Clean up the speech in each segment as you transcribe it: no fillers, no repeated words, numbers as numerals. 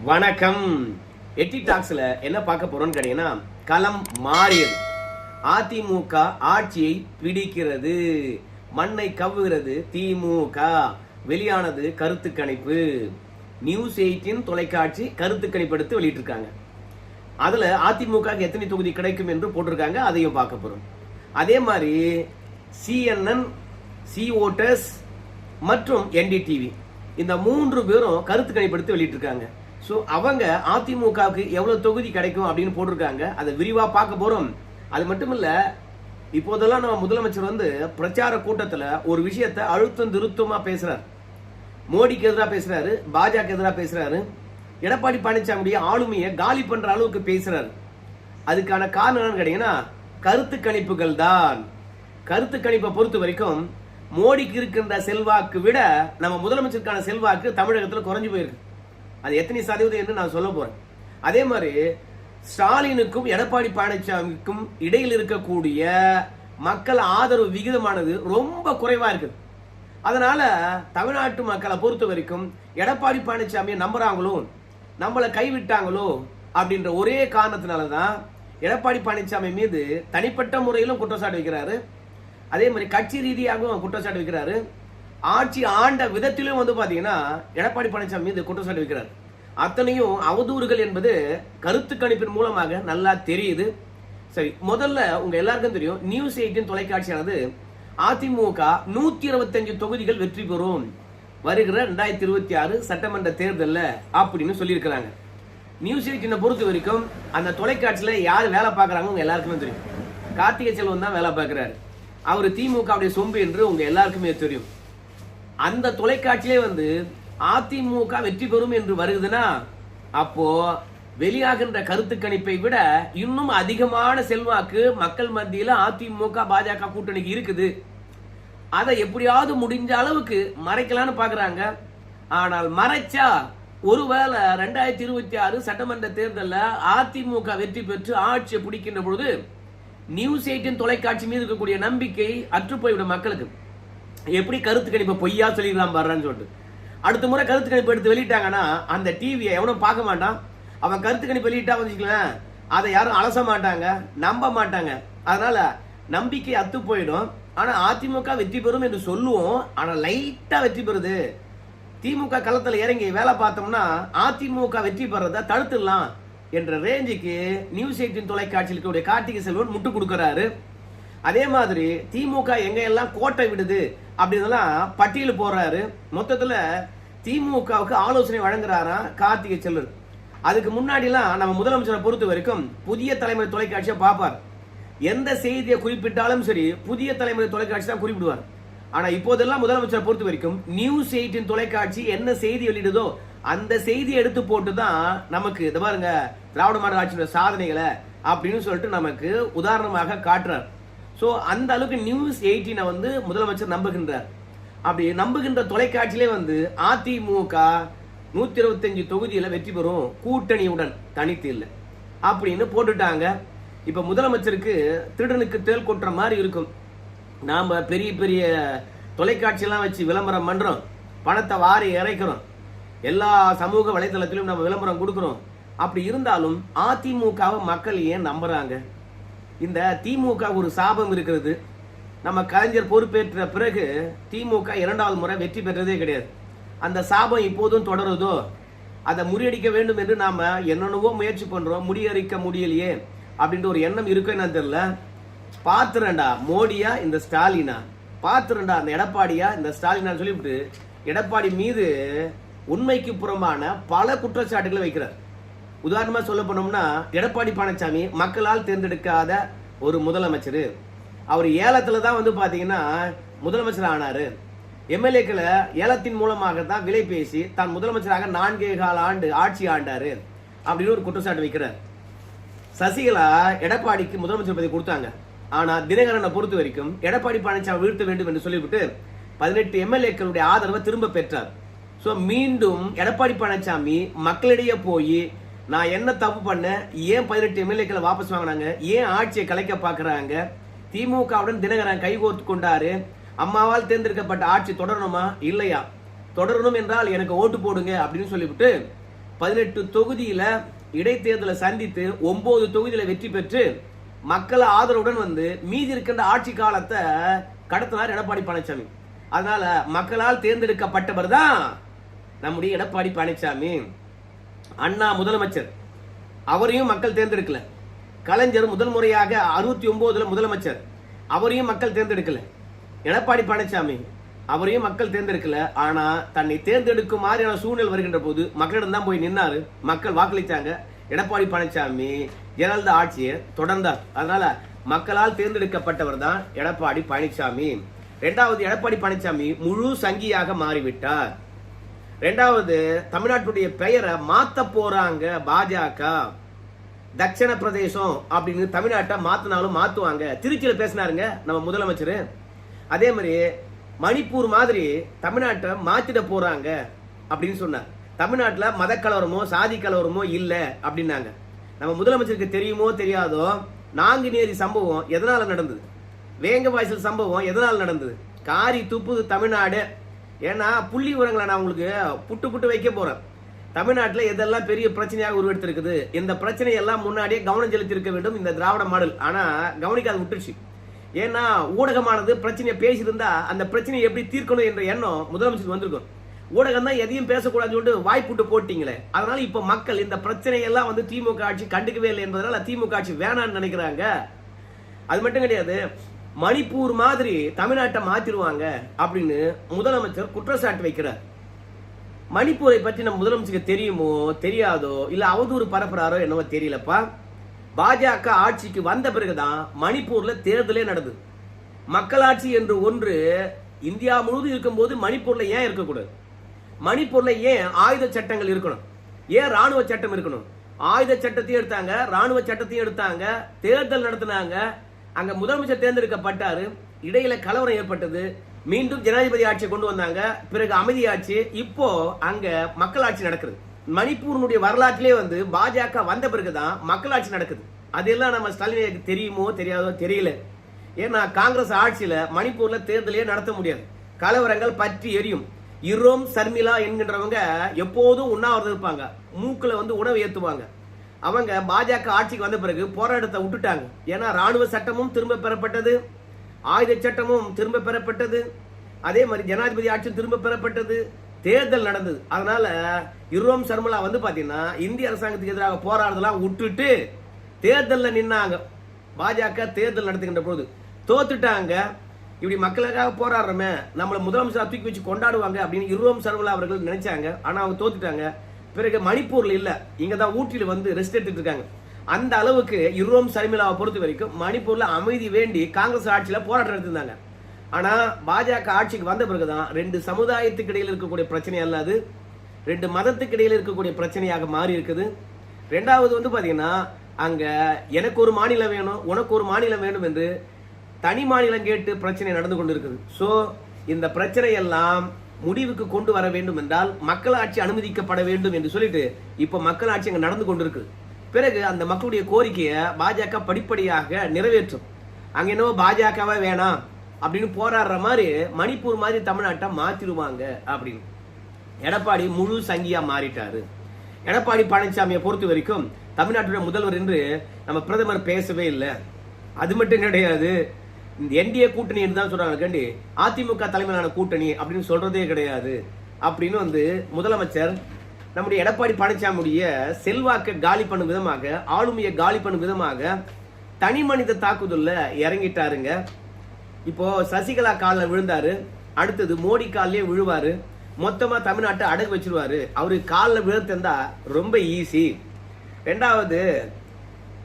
வணக்கம். எட்டி டாக்ஸ்ல என்ன பார்க்க போறோம்னு கேட்டீங்கன்னா, களம் மாறியது. அதிமுக ஆட்சியை பிடிக்கிறது, மண்ணை கவ்வுகிறது திமுக. வெளியானது கருத்து கணிப்பு. நியூஸ் 18 தொலைக்காட்சி கருத்து கணிப்பு எடுத்து வெளியிட்டிருக்காங்க. அதுல அதிமுக எத்தனை தொகுதி கிடைக்கும் என்று போட்டிருக்காங்க. அதையும் பார்க்க போறோம். அதே மாதிரி CNN, சி ஓட்டர்ஸ் மற்றும் NDTV இந்த 3 பேரும் கருத்து கணிப்பு எடுத்து வெளியிட்டிருக்காங்க. ஸோ அவங்க அதிமுகவுக்கு எவ்வளவு தொகுதி கிடைக்கும் அப்படின்னு போட்டிருக்காங்க. அதை விரிவா பார்க்க போறோம். அது மட்டும் இல்ல, இப்போதெல்லாம் நம்ம முதலமைச்சர் பிரச்சார கூட்டத்தில் ஒரு விஷயத்தை அழுத்தம் திருத்தமா பேசுறாரு. மோடிக்கு எதிராக பேசுறாரு, பாஜக எதிராக பேசுறாரு, எடப்பாடி பழனிசாமியுடைய ஆளுமையை காலி பண்ற அளவுக்கு பேசுறாரு. அதுக்கான காரணம் என்னன்னு கேட்டீங்கன்னா, கருத்து கணிப்புகள் தான். கருத்து கணிப்பை பொறுத்த வரைக்கும் மோடிக்கு இருக்கின்ற செல்வாக்கு விட நம்ம முதலமைச்சருக்கான செல்வாக்கு தமிழகத்தில் குறைஞ்சு போயிருக்கு. அது எத்தனை சதவீதம் என்று நான் சொல்ல போறேன். அதே மாதிரி ஸ்டாலினுக்கும் எடப்பாடி பழனிசாமிக்கும் இடையில் இருக்கக்கூடிய மக்கள் ஆதரவு விகிதமானது ரொம்ப குறைவா இருக்குது. அதனால தமிழ்நாட்டு மக்களை பொறுத்த வரைக்கும் எடப்பாடி பழனிசாமியை நம்புறாங்களோ, நம்மளை கைவிட்டாங்களோ அப்படின்ற ஒரே காரணத்தினாலதான் எடப்பாடி பழனிசாமி மீது தனிப்பட்ட முறையிலும் குற்றச்சாட்டு வைக்கிறாரு. அதே மாதிரி கட்சி ரீதியாகவும் குற்றச்சாட்டு வைக்கிறாரு. ஆட்சி ஆண்ட விதத்திலும் பாத்தீங்கன்னா எடப்பாடி பழனிசாமி மீது குற்றச்சாட்டு வைக்கிறார். அத்தனையும் அவதூறுகள் என்பது கருத்து கணிப்பின் மூலமாக நல்லா தெரியுது. சரி, முதல்ல உங்க எல்லாருக்கும் தெரியும், நியூஸ் 18 தொலைக்காட்சியானது அதிமுக 125 தொகுதிகள் வெற்றி பெறும் வருகிற 2026 சட்டமன்ற தேர்தலில் அப்படின்னு சொல்லியிருக்கிறாங்க. நியூஸ் 18 பொறுத்த வரைக்கும் அந்த தொலைக்காட்சியில யார் வேலை பார்க்கறாங்க உங்க எல்லாருக்குமே தெரியும். கார்த்திகை செல்வன் தான் வேலை பார்க்கிறாரு. அவர் திமுக சொம்பு என்று உங்க எல்லாருக்குமே தெரியும். அந்த தொலைக்காட்சியிலே அதிமுக வெற்றி பெறும் என்று வருகுதுன்னா, அப்போ வெளியாகின்ற கருத்து கணிப்பை விட இன்னும் அதிகமான செல்வாக்கு மக்கள் மத்தியில் அதிமுக பாஜக கூட்டணிக்கு இருக்குது. அதை எப்படியாவது முடிஞ்ச அளவுக்கு மறைக்கலான்னு பாக்குறாங்க. ஆனால் மறைச்சா ஒருவேளை 2026 சட்டமன்ற தேர்தலில் அதிமுக வெற்றி பெற்று ஆட்சியை பிடிக்கின்ற பொழுது நியூஸ் 18 தொலைக்காட்சி மீது இருக்கக்கூடிய நம்பிக்கை அற்றுப்போய்விடும் மக்களுக்கு. எப்படி கருத்து கணிப்பை பொய்யா சொல்லிடலாம் பாருன்னு சொல்லிட்டு அடுத்த முறை கருத்து கணிப்பு எடுத்து வெளியிட்டாங்கன்னா அந்த டிவியை எவனும் பார்க்க மாட்டான். அவன் கருத்து கணிப்பு வெளியிட்டா வச்சுக்கலாம், அதை யாரும் அலச மாட்டாங்க, நம்ப மாட்டாங்க. அதனால நம்பிக்கை அத்து போயிடும். ஆனா அதிமுக வெற்றி பெறும் என்று சொல்லுவோம். ஆனா லைட்டா வெற்றி பெறுது. திமுக களத்துல இறங்கி வேலை பார்த்தோம்னா அதிமுக வெற்றி பெறத தடுத்துடலாம் என்ற ரேஞ்சுக்கு நியூஸ் 18 தொலைக்காட்சியில் கார்த்திகை செல்வன் முட்டு கொடுக்கிறாரு. அதே மாதிரி திமுக எங்க எல்லாம் கோட்டை விடுது அப்படின்னலாம் பட்டியல் போடுறாரு. மொத்தத்துல திமுகவுக்கு ஆலோசனை வழங்குறாரா கார்த்திகை செல்வன். அதுக்கு முன்னாடி எல்லாம் நம்ம முதலமைச்சரை பொறுத்த வரைக்கும் புதிய தலைமுறை தொலைக்காட்சியை பார்ப்பார். எந்த செய்தியை குறிப்பிட்டாலும் சரி புதிய தலைமுறை தொலைக்காட்சி தான் குறிப்பிடுவார். ஆனா இப்போதெல்லாம் முதலமைச்சரை பொறுத்த வரைக்கும் நியூஸ் 18 தொலைக்காட்சி என்ன செய்தி வெளியிடுதோ அந்த செய்தியை எடுத்து போட்டு தான் நமக்கு இதை பாருங்க திராவிட மாடல் ஆட்சியோட சாதனைகளை அப்படின்னு சொல்லிட்டு நமக்கு உதாரணமாக காட்டுறார். ஸோ அந்த அளவுக்கு நியூஸ் 18 முதலமைச்சர் நம்புகின்றார். அப்படி நம்புகின்ற தொலைக்காட்சியிலே அதிமுக 125 தொகுதியில வெற்றி பெறும் கூட்டணியுடன், தனித்து இல்லை அப்படின்னு போட்டுட்டாங்க. இப்ப முதலமைச்சருக்கு திருடனுக்கு தேள் கொட்டுற மாதிரி இருக்கும். நாம பெரிய பெரிய தொலைக்காட்சியெல்லாம் வச்சு விளம்பரம் பண்றோம், பணத்தை வாரி இறைக்கிறோம், எல்லா சமூக வலைதளத்திலும் நம்ம விளம்பரம் கொடுக்கிறோம். அப்படி இருந்தாலும் அதிமுகவை மக்கள் ஏன் நம்புறாங்க? இந்த திமுக ஒரு சாபம் இருக்கிறது. நம்ம கலைஞர் பொறுப்பேற்ற பிறகு திமுக 2வது முறை வெற்றி பெற்றதே கிடையாது. அந்த சாபம் இப்போதும் தொடருதோ? அதை முறியடிக்க வேண்டும் என்று நாம என்னென்னவோ முயற்சி பண்றோம், முறியடிக்க முடியலையே அப்படின்ற ஒரு எண்ணம் இருக்கும். என்னன்னு தெரியல. பாத்துறேன்டா மோடியா இந்த ஸ்டாலினா, பாத்துறேன்டா அந்த எடப்பாடியா இந்த ஸ்டாலினா சொல்லிவிட்டு எடப்பாடி மீது உண்மைக்கு புறம்பான பல குற்றச்சாட்டுகளை வைக்கிறார். உதாரணமா சொல்ல போனோம்னா, எடப்பாடி பழனிசாமி மக்களால் தேர்ந்தெடுக்காத ஒரு முதலமைச்சர். அவர் ஏலத்துல தான் பாத்தீங்கன்னா முதலமைச்சர் ஆனாரு. எம்எல்ஏக்களை ஏலத்தின் மூலமாக தான் விலை பேசி தான் முதலமைச்சராக 4.25 ஆண்டு ஆட்சி ஆண்டாரு அப்படின்னு ஒரு குற்றச்சாட்டு வைக்கிறார். சசிகலா எடப்பாடிக்கு முதலமைச்சர் பதவி கொடுத்தாங்க. ஆனா தினகரனை பொறுத்த வரைக்கும் எடப்பாடி பழனிசாமி வீழ்த்த வேண்டும் என்று சொல்லிவிட்டு 18 எம்எல்ஏக்களுடைய ஆதரவை திரும்ப பெற்றார். ஸோ மீண்டும் எடப்பாடி பழனிசாமி மக்களிடையே போய் நான் என்ன தப்பு பண்ண, ஏன் 18 எம்எல்ஏக்களை வாபஸ் வாங்கினாங்க, ஏன் ஆட்சியை கலைக்க பாக்குறாங்க, திமுகவுடன் தினகரன் கைகோர்த்து கொண்டாரு, அம்மாவால் தேர்ந்தெடுக்கப்பட்ட ஆட்சி தொடரணுமா இல்லையா, தொடரணும் என்றால் எனக்கு ஓட்டு போடுங்க அப்படின்னு சொல்லிவிட்டு 18 தொகுதியில இடைத்தேர்தலை சந்தித்து 9 தொகுதியில வெற்றி பெற்று மக்கள் ஆதரவுடன் வந்து மீதி இருக்கின்ற ஆட்சி காலத்தை கடத்தினார் எடப்பாடி பழனிசாமி. அதனால மக்களால் தேர்ந்தெடுக்கப்பட்டவர் தான் நம்முடைய எடப்பாடி பழனிசாமி. அண்ணா முதலமைச்சர், அவரையும் மக்கள் தேர்ந்தெடுக்கல. கலைஞர் முதல் முறையாக 69 முதலமைச்சர், அவரையும் மக்கள் தேர்ந்தெடுக்கல. எடப்பாடி பழனிசாமி, அவரையும் மக்கள் தேர்ந்தெடுக்கல. ஆனா தன்னை தேர்ந்தெடுக்கும் மாதிரியான சூழ்நிலை வருகின்ற போது மக்களிடம் தான் போய் நின்னாரு. மக்கள் வாக்களித்தாங்க. எடப்பாடி பழனிசாமி ஜெயலலிதா ஆட்சியை தொடர்ந்தார். அதனால மக்களால் தேர்ந்தெடுக்கப்பட்டவர் தான் எடப்பாடி பழனிசாமி. இரண்டாவது, எடப்பாடி பழனிசாமி முழு சங்கியாக மாறிவிட்டார். இரண்டாவது, தமிழ்நாட்டுடைய பெயரை மாத்த போறாங்க பாஜக. தட்சிண பிரதேசம் அப்படின்னு தமிழ்நாட்டை மாத்தினாலும் மாத்துவாங்க. திருச்சியில பேசினாருங்க நம்ம முதலமைச்சர். அதே மாதிரி மணிப்பூர் மாதிரி தமிழ்நாட்டை மாத்திட போறாங்க அப்படின்னு சொன்னார். தமிழ்நாட்டில் மத கலவரமோ சாதி கலவரமோ இல்லை அப்படின்னாங்க. நம்ம முதலமைச்சருக்கு தெரியுமோ தெரியாதோ, நாங்குநேரி சம்பவம் எதனால நடந்தது, வேங்க வாய்ச்சல் சம்பவம் எதனால நடந்தது, காரி துப்புது தமிழ்நாடு. ஏன்னா புள்ளி விவரங்களை நான் உங்களுக்கு புட்டு புட்டு வைக்க போறேன். தமிழ்நாட்டில் எதெல்லாம் பெரிய பிரச்சனையாக உருவெடுத்திருக்குது, இந்த பிரச்சனையெல்லாம் முன்னாடியே கவனம் செலுத்தி இருக்க வேண்டும் இந்த திராவிட மாடல். ஆனா கவனிக்காத விட்டுருச்சு. ஏன்னா ஊடகமானது பிரச்சனையை பேசியிருந்தா அந்த பிரச்சனையை எப்படி தீர்க்கணும் என்ற எண்ணம் முதலமைச்சர் வந்திருக்கும். ஊடகம் தான் எதையும் பேசக்கூடாதுன்னு சொல்லிட்டு வாய்ப்புட்டு போட்டீங்களே. அதனால இப்ப மக்கள் இந்த பிரச்சனையெல்லாம் வந்து திமுக ஆட்சி கண்டுக்கவே இல்லை என்பதனால திமுக ஆட்சி வேணான்னு நினைக்கிறாங்க. அது மட்டும் கிடையாது, மணிப்பூர் மாதிரி தமிழ்நாட்டை மாத்திருவாங்க அப்படின்னு முதலமைச்சர் குற்றச்சாட்டு வைக்கிறார். மணிப்பூரை பற்றி நம்ம முதலமைச்சருக்கு தெரியுமோ தெரியாதோ, இல்ல அவதூறு பரப்புறாரோ என்னவோ தெரியலப்பா. பாஜக ஆட்சிக்கு வந்த பிறகுதான் மணிப்பூர்ல தேர்தலே நடந்தது. மக்களாட்சி என்று ஒன்று இந்தியா முழுவதும் இருக்கும் போது மணிப்பூர்ல ஏன் இருக்கக்கூடாது? மணிப்பூர்ல ஏன் ஆயுத சட்டங்கள் இருக்கணும்? ஏன் ராணுவ சட்டம் இருக்கணும்? ஆயுத சட்டத்தையும் எடுத்தாங்க, ராணுவ சட்டத்தையும் எடுத்தாங்க, தேர்தல் நடத்தினாங்க. அங்க முதலமைச்சர் தேர்ந்தெடுக்கப்பட்டாரு. இடையில கலவரம் ஏற்பட்டது. மீண்டும் ஜனாதிபதி ஆட்சியை கொண்டு வந்தாங்க. பிறகு அமைதி ஆட்சி. இப்போ அங்க மக்களாட்சி நடக்குது. மணிப்பூருடைய வரலாற்றிலே வந்து பாஜக வந்த பிறகுதான் மக்களாட்சி நடக்குது. அதெல்லாம் நம்ம ஸ்டாலினுக்கு தெரியுமோ தெரியாதோ தெரியல. ஏன்னா காங்கிரஸ் ஆட்சியில மணிப்பூர்ல தேர்தலே நடத்த முடியாது. கலவரங்கள் பற்றி எரியும். இரோம் சர்மிளா என்கின்றவங்க எப்போதும் உண்ணாவிரதம் இருப்பாங்க. மூக்குல வந்து உணவு ஏத்துவாங்க. அவங்க பாஜக ஆட்சிக்கு வந்த பிறகு போராட்டத்தை விட்டுட்டாங்க. ஏன்னா ராணுவ சட்டமும் திரும்ப பெறப்பட்டது, ஆயுத சட்டமும் திரும்ப பெறப்பட்டது, அதே மாதிரி ஜனாதிபதி ஆட்சி திரும்ப பெறப்பட்டது, தேர்தல் நடந்தது. அதனால இரோம் சர்மிளா வந்து பாத்தீங்கன்னா இந்திய அரசாங்கத்துக்கு எதிராக போராடுறதெல்லாம் விட்டுட்டு தேர்தலில் நின்னாங்க. பாஜக தேர்தல் நடத்துகின்ற போது தோத்துட்டாங்க. இப்படி மக்களுக்காக போராடுறோமே, நம்மள முதலமைச்சர் தூக்கி வச்சு கொண்டாடுவாங்க அப்படின்னு இரோம் சர்மிளா அவர்கள் நினைச்சாங்க. ஆனா அவங்க தோத்துட்டாங்க. பிறகு மணிப்பூர்ல இல்ல, இங்க தான் ஊட்டியில வந்து ரெஸ்ட் எடுத்துட்டு இருக்காங்க. அந்த அளவுக்கு இரோம் சர்மிளாவை பொறுத்த வரைக்கும் மணிப்பூர்ல அமைதி வேண்டி காங்கிரஸ் ஆட்சியில போராட்டம் எடுத்திருந்தாங்க. ஆனா பாஜக ஆட்சிக்கு வந்த பிறகுதான் ரெண்டு சமுதாயத்துக்கு இடையில் இருக்கக்கூடிய பிரச்சனை அல்லாது ரெண்டு மதத்துக்கு இடையில் இருக்கக்கூடிய பிரச்சனையாக மாறி இருக்குது. ரெண்டாவது வந்து பாத்தீங்கன்னா அங்க எனக்கு ஒரு மாநிலம் வேணும், உனக்கு ஒரு மாநிலம் வேணும் என்று தனி மாநிலம் கேட்டு பிரச்சனை நடந்து கொண்டிருக்குது. சோ இந்த பிரச்சனை எல்லாம் முடிவுக்கு கொண்டு வர வேண்டும் என்றால் மக்களாட்சி அனுமதிக்கப்பட வேண்டும் என்று சொல்லிட்டு இப்ப மக்களாட்சி அங்க நடந்து கொண்டிருக்கு. பிறகு அந்த மக்களுடைய கோரிக்கையை பாஜக படிப்படியாக நிறைவேற்றும். அங்க என்னவோ பாஜகவே வேணாம் அப்படின்னு போராடுற மாதிரி மணிப்பூர் மாதிரி தமிழ்நாட்டை மாத்திடுவாங்க அப்படின்னு எடப்பாடி முழு சங்கியா மாறிட்டாரு. எடப்பாடி பழனிசாமியை பொறுத்த வரைக்கும் தமிழ்நாட்டுடைய முதல்வர் என்று நம்ம பிரதமர் பேசவே இல்லை. அது மட்டும் கிடையாது, இந்த என்டிஏ கூட்டணி என்று தான் சொல்றாங்க கண்டி, அதிமுக தலைமையிலான கூட்டணி அப்படின்னு சொல்றதே கிடையாது அப்படின்னு வந்து முதலமைச்சர் நம்முடைய எடப்பாடி பழனிசாமியுடைய செல்வாக்கை காலி பண்ணும் விதமாக, ஆளுமையை காலி பண்ணும் விதமாக தனி மனித தாக்குதல்ல இறங்கிட்டாருங்க. இப்போ சசிகலா காலில் விழுந்தாரு, அடுத்தது மோடி காலிலே விழுவாரு, மொத்தமா தமிழ்நாட்டை அடகு வச்சிருவாரு. அவரு காலில் விழுத்தா ரொம்ப ஈஸி. ரெண்டாவது,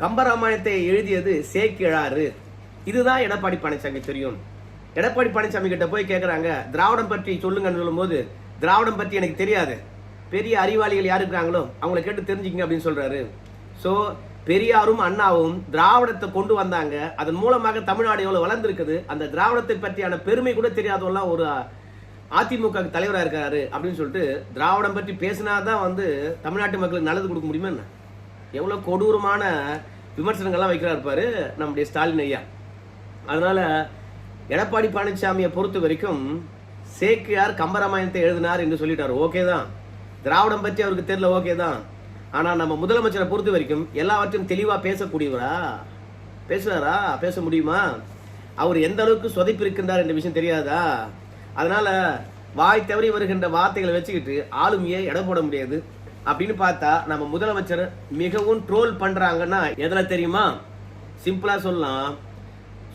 கம்பராமாயணத்தை எழுதியது சேக்கிழாரு. இதுதான் எடப்பாடி பழனிசாமி தெரியும். எடப்பாடி பழனிசாமி கிட்ட போய் கேட்கறாங்க திராவிடம் பற்றி சொல்லுங்கன்னு சொல்லும் போது, திராவிடம் பற்றி எனக்கு தெரியாது, பெரிய அறிவாளிகள் யாரு இருக்காங்களோ அவங்களை கேட்டு தெரிஞ்சுக்கங்க அப்படின்னு சொல்றாரு. சோ பெரியாரும் அண்ணாவும் திராவிடத்தை கொண்டு வந்தாங்க. அதன் மூலமாக தமிழ்நாடு எவ்வளவு வளர்ந்திருக்குது, அந்த திராவிடத்தை பற்றியான பெருமை கூட தெரியாதவெல்லாம் ஒரு அதிமுக தலைவராக இருக்காரு அப்படின்னு சொல்லிட்டு திராவிடம் பற்றி பேசினாதான் வந்து தமிழ்நாட்டு மக்களுக்கு நல்லது கொடுக்க முடியுமா என்ன? எவ்வளவு கொடூரமான விமர்சனங்கள்லாம் வைக்கிறார் பாரு நம்முடைய ஸ்டாலின் ஐயா. அதனால எடப்பாடி பழனிசாமியை பொறுத்த வரைக்கும் சேக்கியார் கம்பராமாயணத்தை எழுதினார் என்று சொல்லிட்டாரு, ஓகே தான். திராவிடம் பற்றி அவருக்கு தெரியல, ஓகே தான். ஆனா நம்ம முதலமைச்சரை பொறுத்த வரைக்கும் எல்லாவற்றையும் தெளிவா பேசக்கூடியவரா? பேசுவாரா? பேச முடியுமா? அவர் எந்த அளவுக்கு சொதைப்பு இருக்கின்றார் என்ற விஷயம் தெரியாதா? அதனால வாய் தவறி வருகின்ற வார்த்தைகளை வச்சுக்கிட்டு ஆளுமையை எடை போட முடியாது. அப்படின்னு பார்த்தா நம்ம முதலமைச்சர் மிகவும் ட்ரோல் பண்றாங்கன்னா எதுல தெரியுமா? சிம்பிளா சொல்லலாம்,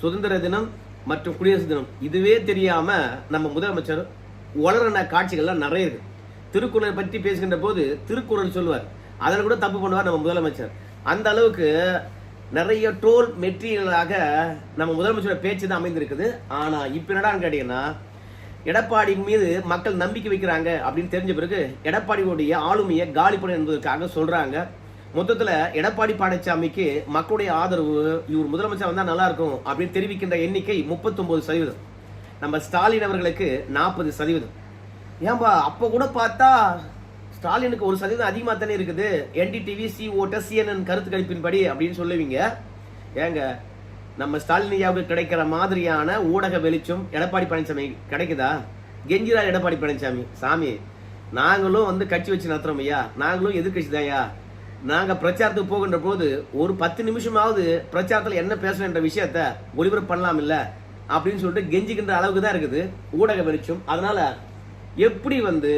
சுதந்திர தினம் மற்றும் குடியரசு தினம் இதுவே தெரியாம நம்ம முதலமைச்சர் உளறின காட்சிகள்லாம் நிறைய இருக்கு. திருக்குறளை பற்றி பேசுகின்ற போது திருக்குறள் சொல்லுவார், அதில் கூட தப்பு பண்ணுவார் நம்ம முதலமைச்சர். அந்த அளவுக்கு நிறைய ட்ரோல் மெட்டீரியலாக நம்ம முதலமைச்சரோட பேச்சு தான் அமைந்திருக்குது. ஆனா இப்ப என்னடான்னு கேட்டீங்கன்னா, எடப்பாடி மீது மக்கள் நம்பிக்கை வைக்கிறாங்க அப்படின்னு தெரிஞ்ச பிறகு எடப்பாடியுடைய ஆளுமையை காலி பண்ண என்பதற்காக சொல்றாங்க. மொத்தத்துல எடப்பாடி பழனிசாமிக்கு மக்களுடைய ஆதரவு, இவர் முதலமைச்சர் வந்தா நல்லா இருக்கும் அப்படின்னு தெரிவிக்கின்ற எண்ணிக்கை 39%. நம்ம ஸ்டாலின் அவர்களுக்கு 40%. ஏன்பா அப்ப கூட பார்த்தா ஸ்டாலினுக்கு 1% அதிகமாக தானே இருக்குது. என்டிடிவி, சி ஓட்டர், CNN கருத்து கணிப்பின்படி அப்படின்னு சொல்லுவீங்க. ஏங்க நம்ம ஸ்டாலின் ஐயாவுக்கு கிடைக்கிற மாதிரியான ஊடக வெளிச்சம் எடப்பாடி பழனிசாமி கிடைக்குதா? கெஞ்சிரார் எடப்பாடி பழனிசாமி, சாமி நாங்களும் வந்து கட்சி வச்சு நடத்துறோம் ஐயா, நாங்களும் எதிர்கட்சி தான் ஐயா, நாங்க பிரச்சாரத்துக்கு போகின்ற போது ஒரு 10 நிமிஷமாவது பிரச்சாரத்தில் என்ன பேசணும் என்ற விஷயத்த ஒளிபரப்பு பண்ணலாம் இல்ல அப்படின்னு சொல்லிட்டு கெஞ்சிக்கின்ற அளவுக்கு தான் இருக்குது ஊடக வெளிச்சம். அதனால எப்படி வந்து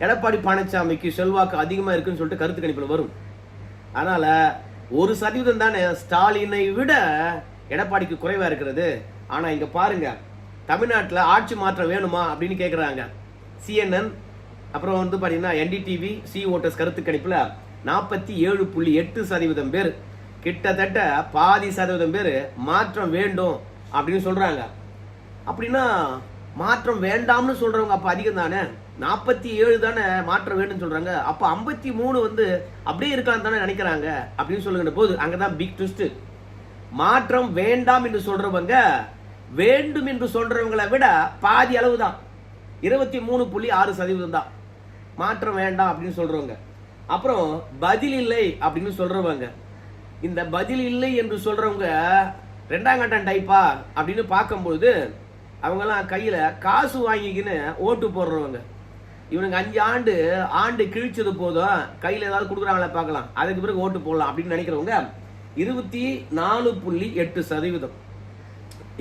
எடப்பாடி பழனிசாமிக்கு செல்வாக்கு அதிகமா இருக்குன்னு சொல்லிட்டு கருத்து கணிப்பில் வரும். அதனால 1% தானே ஸ்டாலினை விட எடப்பாடிக்கு குறைவா இருக்கிறது. ஆனா இங்க பாருங்க, தமிழ்நாட்டில் ஆட்சி மாற்றம் வேணுமா அப்படின்னு கேட்கிறாங்க. CNN அப்புறம் வந்து பாத்தீங்கன்னா என்டிடிவி, சி ஓட்டர்ஸ் கருத்து கணிப்புல 47.8% பேர், கிட்டத்தட்ட பாதி சதவீதம் பேர் மாற்றம் வேண்டும் அப்படின்னு சொல்றாங்க. அப்படின்னா மாற்றம் வேண்டாம்னு சொல்றவங்க அப்ப அதிகம் தானே. 47 தானே மாற்றம் வேண்டும் சொல்றாங்க. அப்ப 53 வந்து அப்படியே இருக்கலாம் தானே நினைக்கிறாங்க அப்படின்னு சொல்லுகின்ற போது அங்கதான் பிக் ட்விஸ்ட். மாற்றம் வேண்டாம் என்று சொல்றவங்க வேண்டும் என்று சொல்றவங்களை விட பாதி அளவு தான், 23.6% தான் மாற்றம் வேண்டாம் அப்படின்னு சொல்றவங்க. அப்புறம் பதில் இல்லை அப்படின்னு சொல்றவங்க, இந்த பதில் இல்லை என்று சொல்றவங்க 2ஆம் கட்டம் டைப்பா அப்படின்னு பார்க்கும்போது அவங்கெல்லாம் கையில காசு வாங்கிக்கின்னு ஓட்டு போடுறவங்க. இவனுக்கு 5 ஆண்டு கிழிச்சது போதும், கையில ஏதாவது கொடுக்குறாங்களா பார்க்கலாம், அதுக்கு பிறகு ஓட்டு போடலாம் அப்படின்னு நினைக்கிறவங்க 24.8%.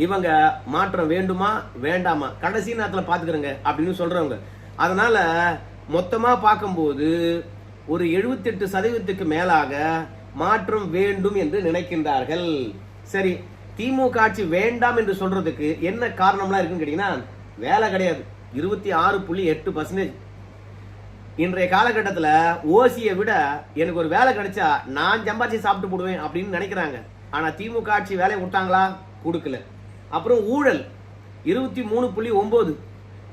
இவங்க மாற்றம் வேண்டுமா வேண்டாமா கடைசி நேரத்தில் பார்த்துக்கிறங்க அப்படின்னு சொல்றவங்க. அதனால மொத்தமா பார்க்கும்போது ஒரு 78%க்கு மேலாக மாற்றம் வேண்டும் என்று நினைக்கின்றார்கள். சரி, திமுக ஆட்சி வேண்டாம் என்று சொல்றதுக்கு என்ன காரணம்லாம் இருக்குன்னு கேட்டீங்கன்னா, வேலை கிடையாது. 26.8%. இன்றைய காலகட்டத்தில் ஓசியை விட எனக்கு ஒரு வேலை கிடைச்சா நான் சம்பாதிச்சு சாப்பிட்டு போடுவேன் அப்படின்னு நினைக்கிறாங்க. ஆனா திமுக ஆட்சி வேலை கொடுத்தாங்களா? கொடுக்கல. அப்புறம் ஊழல் 23.9.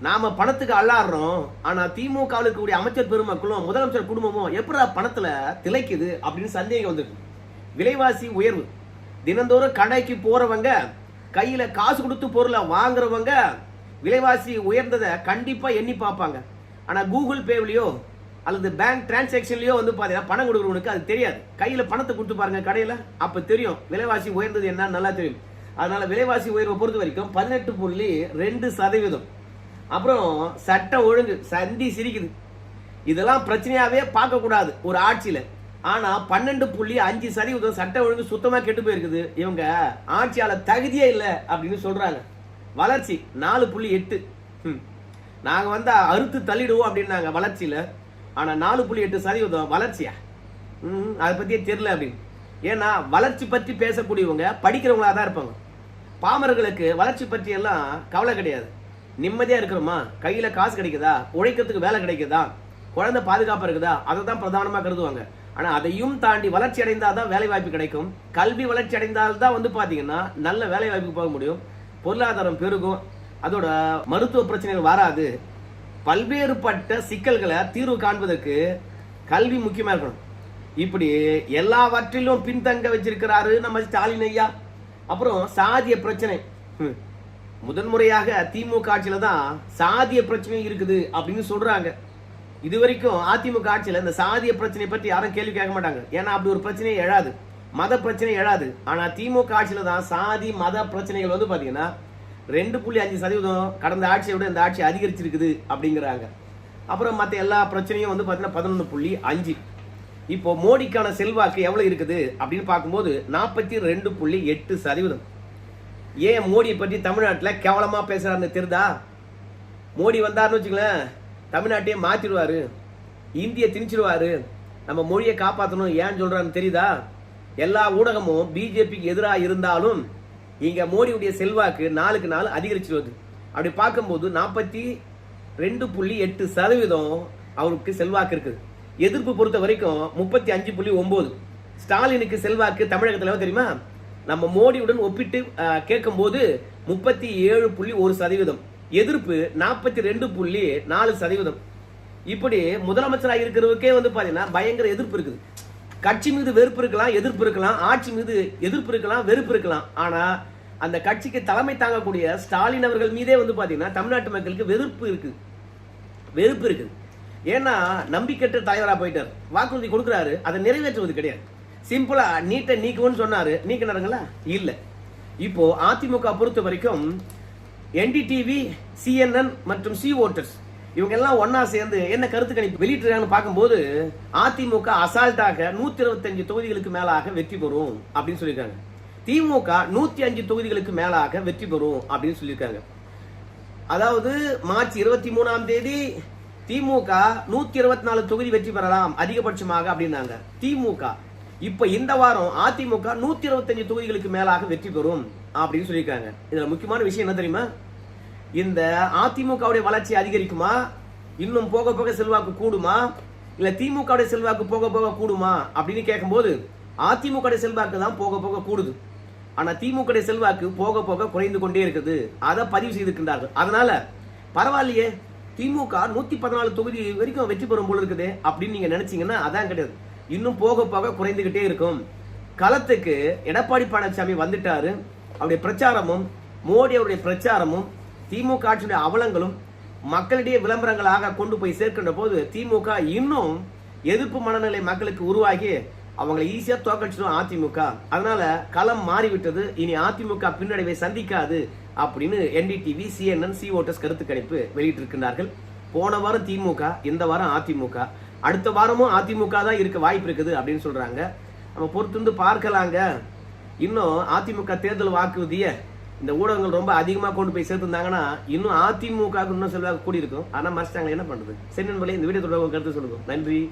நாம பணத்துக்கு அல்லாடுறோம், ஆனா திமுக இருக்கக்கூடிய அமைச்சர் பெருமக்களும் முதலமைச்சர் குடும்பமும் எப்படா பணத்துல திளைக்குது அப்படின்னு சந்தேகம் வந்துருக்கு. விலைவாசி உயர்வு, தினந்தோறும் கடைக்கு போறவங்க, கையில காசு கொடுத்து பொருளை வாங்குறவங்க விலைவாசி உயர்ந்ததை கண்டிப்பா எண்ணி பார்ப்பாங்க. ஆனா கூகுள் பேவிலையோ அல்லது பேங்க் டிரான்சாக்ஷன்லயோ வந்து பாத்தீங்கன்னா பணம் கொடுக்குறவனுக்கு அது தெரியாது. கையில பணத்தை கொடுத்து பாருங்க கடையில, அப்ப தெரியும் விலைவாசி உயர்ந்தது என்ன, நல்லா தெரியும். அதனால விலைவாசி உயர்வை பொறுத்த வரைக்கும் 18.2%. அப்புறம் சட்ட ஒழுங்கு சந்தி சிரிக்குது. இதெல்லாம் பிரச்சனையாவே பார்க்க கூடாது ஒரு ஆட்சியில. ஆனா 12.5% சட்ட ஒழுங்கு சுத்தமா கெட்டு போயிருக்குது. இவங்க ஆட்சியாளர் தகுதியே இல்லை அப்படின்னு சொல்றாங்க. வளர்ச்சி 4.8. நாங்க வந்து அறுத்து தள்ளிடுவோம் அப்படின்னாங்க வளர்ச்சியில. ஆனா 4.8% வளர்ச்சியா? அதை பத்தியே தெரியல அப்படின்னு. ஏன்னா வளர்ச்சி பற்றி பேசக்கூடியவங்க படிக்கிறவங்களா தான் இருப்பாங்க. பாமரர்களுக்கு வளர்ச்சி பற்றி எல்லாம் கவலை கிடையாது. நிம்மதியா இருக்கிறோமா, கையில காசு கிடைக்குதா, உழைக்கிறதுக்கு வேலை கிடைக்குதா, குழந்தை பாதுகாப்பா இருக்குதா, அதை தான் பிரதானமா கருதுவாங்க. ஆனா அதையும் தாண்டி வளர்ச்சி அடைந்தாதான் வேலை வாய்ப்பு கிடைக்கும். கல்வி வளர்ச்சி அடைந்தால்தான் வந்து பாத்தீங்கன்னா நல்ல வேலை வாய்ப்புக்கு போக முடியும், பொருளாதாரம் பெருகும், அதோட மருத்துவ பிரச்சனைகள் வராது. பல்வேறுபட்ட சிக்கல்களை தீர்வு காண்பதற்கு கல்வி முக்கியமா இருக்கணும். இப்படி எல்லாவற்றிலும் பின்தங்க வச்சிருக்கிறாரு நம்ம ஸ்டாலின் ஐயா. அப்புறம் சாதிய பிரச்சனை, முதன்முறையாக திமுக ஆட்சியில தான் சாதிய பிரச்சனை இருக்குது அப்படின்னு சொல்றாங்க. இதுவரைக்கும் அதிமுக ஆட்சியில இந்த சாதிய பிரச்சனை பற்றி யாரும் கேள்வி கேட்க மாட்டாங்க. ஏன்னா அப்படி ஒரு பிரச்சனையே எழாது, மத பிரச்சனை எழாது. ஆனா திமுக ஆட்சியில தான் சாதி மத பிரச்சனைகள் வந்து பாத்தீங்கன்னா 2.5% கடந்த ஆட்சியை விட இந்த ஆட்சி அதிகரிச்சிருக்குது அப்படிங்கிறாங்க. அப்புறம் மற்ற எல்லா பிரச்சனையும் வந்து பார்த்தீங்கன்னா 11.5. இப்போ மோடிக்கான செல்வாக்கு எவ்வளவு இருக்குது அப்படின்னு பார்க்கும்போது 42.8%. ஏன் மோடியை பற்றி தமிழ்நாட்டில் கேவலமா பேசுறாருன்னு தெரியுதா? மோடி வந்தாருன்னு வச்சுங்களேன், தமிழ்நாட்டையே மாத்திடுவாரு, இந்தியை திணிச்சிடுவாரு, நம்ம மொழியை காப்பாற்றணும் ஏன்னு சொல்றான்னு தெரியுதா? எல்லா ஊடகமும் பிஜேபிக்கு எதிராக இருந்தாலும் இங்க மோடியுடைய செல்வாக்கு நாளுக்கு நாள் அதிகரிச்சு வருது. அப்படி பார்க்கும்போது 42.8% அவருக்கு செல்வாக்கு இருக்குது. எதிர்ப்பு பொறுத்த வரைக்கும் 35.9. ஸ்டாலினுக்கு செல்வாக்கு தமிழகத்தில் தெரியுமா? நம்ம மோடியுடன் ஒப்பிட்டு கேட்கும் போது 37.1%, எதிர்ப்பு 42.4%. இப்படி முதலமைச்சராக இருக்கிறவருக்கே வந்து பாத்தீங்கன்னா பயங்கர எதிர்ப்பு இருக்குது. கட்சி மீது வெறுப்பு இருக்கலாம், எதிர்ப்பு இருக்கலாம், ஆட்சி மீது எதிர்ப்பு இருக்கலாம், வெறுப்பு இருக்கலாம். ஆனா அந்த கட்சிக்கு தலைமை தாங்கக்கூடிய ஸ்டாலின் அவர்கள் மீதே வந்து பாத்தீங்கன்னா தமிழ்நாட்டு மக்களுக்கு வெறுப்பு இருக்குது. ஏன்னா நம்பிக்கையற்ற தலைவரா போயிட்டார். வாக்குறுதி கொடுக்கிறாரு, அதை நிறைவேற்றுவது கிடையாது. சிம்பிளா நீட்டை நீக்குவோன்னு சொன்னாரு, நீக்கினாருங்களா? இல்ல. இப்போ அதிமுக பொறுத்த வரைக்கும் என்டிடிவி, CNN மற்றும் சி ஓட்டர்ஸ் இவங்க எல்லாம் ஒன்னா சேர்ந்து என்ன கருத்து கணிப்பு வெளியிட்டிருக்காங்கன்னு பார்க்கும்போது அதிமுக அசால்ட்டாக 125 தொகுதிகளுக்கு மேலாக வெற்றி பெறும் அப்படின்னு சொல்லியிருக்காங்க. திமுக 105 தொகுதிகளுக்கு மேலாக வெற்றி பெறும் அப்படின்னு சொல்லியிருக்காங்க. அதாவது மார்ச் 23ஆம் தேதி திமுக 124 தொகுதி வெற்றி பெறலாம் அதிகபட்சமாக அப்படின்னாங்க திமுக. இப்ப இந்த வாரம் அதிமுக 125 தொகுதிகளுக்கு மேலாக வெற்றி பெறும் அப்படின்னு சொல்லியிருக்காங்க. இதுல முக்கியமான விஷயம் என்ன தெரியுமா? இந்த அதிமுகவுடைய வளர்ச்சி அதிகரிக்குமா, இன்னும் போக போக செல்வாக்கு கூடுமா, இல்ல திமுக செல்வாக்கு போக போக கூடுமா அப்படின்னு கேட்கும்போது அதிமுக செல்வாக்கு தான் போக போக கூடுது. ஆனா திமுக செல்வாக்கு போக போக குறைந்து கொண்டே இருக்குது. அதை பதிவு செய்திருக்கின்றார்கள். அதனால பரவாயில்லையே, திமுக 114 தொகுதி வரைக்கும் வெற்றி பெறும் போல இருக்குது அப்படின்னு நீங்க நினைச்சீங்கன்னா அதான் கிடையாது. இன்னும் போக போக குறைந்துகிட்டே இருக்கும். களத்துக்கு எடப்பாடி பழனிசாமி வந்துட்டாரு. அவருடைய பிரச்சாரமும் மோடி அவருடைய பிரச்சாரமும் திமுக ஆட்சியுடைய அவலங்களும் மக்களிடையே விளம்பரங்களாக கொண்டு போய் சேர்க்கின்ற போது திமுக இன்னும் எதிர்ப்பு மனநிலை மக்களுக்கு உருவாகி அவங்களை ஈஸியா தோக்கடிச்சிடும் அதிமுக. அதனால களம் மாறிவிட்டது. இனி அதிமுக பின்னடைவை சந்திக்காது அப்படின்னு என்டிடிவி, CNN, சி ஓட்டர்ஸ் கருத்து கணிப்பு வெளியிட்டிருக்கிறார்கள். போன வாரம் திமுக, இந்த வாரம் அதிமுக, அடுத்த வாரமும் அதிமுக தான் இருக்க வாய்ப்பு இருக்குது அப்படின்னு சொல்றாங்க. நம்ம பொறுத்திருந்து பார்க்கலாங்க. இன்னும் அதிமுக தேர்தல் வாக்குறுதிய இந்த ஊடகங்கள் ரொம்ப அதிகமாக கொண்டு போய் சேர்த்துருந்தாங்கன்னா இன்னும் அதிமுக இன்னும் செல்வாக்கு கூடி இருக்கும். ஆனா மறைச்சிட்டாங்க, என்ன பண்றது? சரி நண்பர்களே, இந்த வீடியோ தொடர்பு கருத்து சொல்லுங்க. நன்றி.